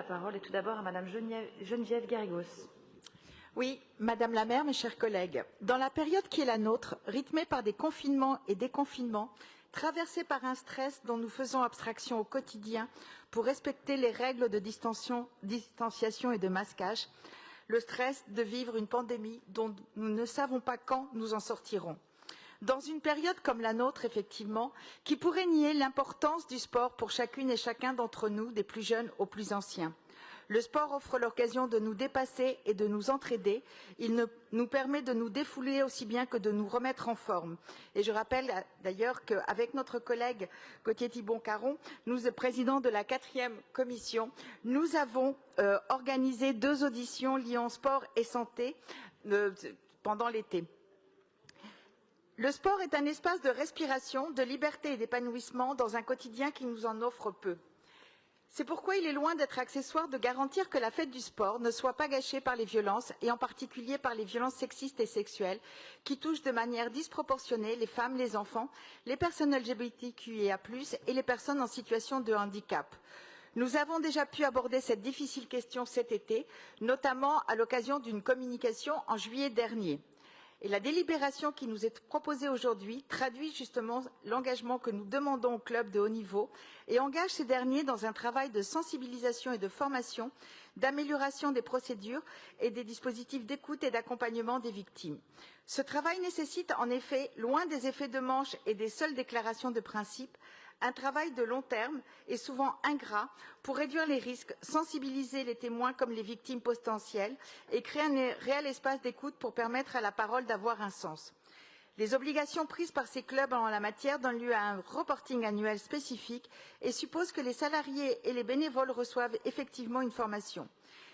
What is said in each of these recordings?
La parole est tout d'abord à Madame Geneviève Garrigos. Oui, Madame la maire, mes chers collègues, dans la période qui est la nôtre, rythmée par des confinements et déconfinements, traversée par un stress dont nous faisons abstraction au quotidien pour respecter les règles de distanciation et de masquage, le stress de vivre une pandémie dont nous ne savons pas quand nous en sortirons. Dans une période comme la nôtre, effectivement, qui pourrait nier l'importance du sport pour chacune et chacun d'entre nous, des plus jeunes aux plus anciens. Le sport offre l'occasion de nous dépasser et de nous entraider. Il nous permet de nous défouler aussi bien que de nous remettre en forme. Et je rappelle d'ailleurs qu'avec notre collègue Gauthier Thibon-Caron, nous, président de la 4e commission, nous avons organisé 2 auditions liant sport et santé pendant l'été. Le sport est un espace de respiration, de liberté et d'épanouissement dans un quotidien qui nous en offre peu. C'est pourquoi il est loin d'être accessoire de garantir que la fête du sport ne soit pas gâchée par les violences, et en particulier par les violences sexistes et sexuelles, qui touchent de manière disproportionnée les femmes, les enfants, les personnes LGBTQIA+, et les personnes en situation de handicap. Nous avons déjà pu aborder cette difficile question cet été, notamment à l'occasion d'une communication en juillet dernier. Et la délibération qui nous est proposée aujourd'hui traduit justement l'engagement que nous demandons aux clubs de haut niveau et engage ces derniers dans un travail de sensibilisation et de formation, d'amélioration des procédures et des dispositifs d'écoute et d'accompagnement des victimes. Ce travail nécessite en effet, loin des effets de manche et des seules déclarations de principe, un travail de long terme et souvent ingrat pour réduire les risques, sensibiliser les témoins comme les victimes potentielles et créer un réel espace d'écoute pour permettre à la parole d'avoir un sens. Les obligations prises par ces clubs en la matière donnent lieu à un reporting annuel spécifique et supposent que les salariés et les bénévoles reçoivent effectivement une formation.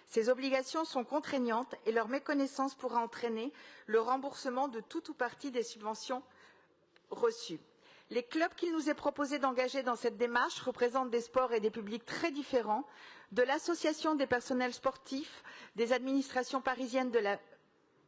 Ces obligations sont contraignantes et leur méconnaissance pourra entraîner le remboursement de tout ou partie des subventions reçues. Les clubs qu'il nous est proposé d'engager dans cette démarche représentent des sports et des publics très différents, de l'association des personnels sportifs, des administrations parisiennes de la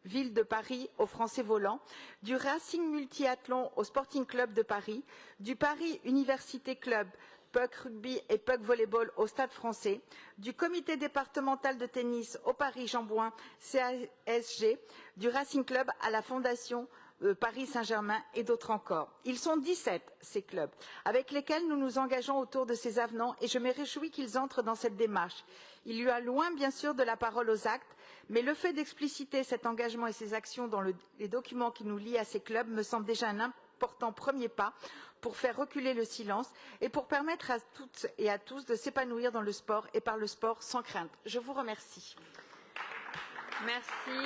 ville de Paris au Français Volant, du Racing Multiathlon au Sporting Club de Paris, du Paris Université Club, Puck Rugby et Puck Volleyball au Stade Français, du comité départemental de tennis au Paris Jean-Bouin CASG, du Racing Club à la Fondation Paris Saint-Germain et d'autres encore. Ils sont 17, ces clubs, avec lesquels nous nous engageons autour de ces avenants et je me réjouis qu'ils entrent dans cette démarche. Il y a loin, bien sûr, de la parole aux actes, mais le fait d'expliciter cet engagement et ces actions dans les documents qui nous lient à ces clubs me semble déjà un important premier pas pour faire reculer le silence et pour permettre à toutes et à tous de s'épanouir dans le sport et par le sport sans crainte. Je vous remercie. Merci.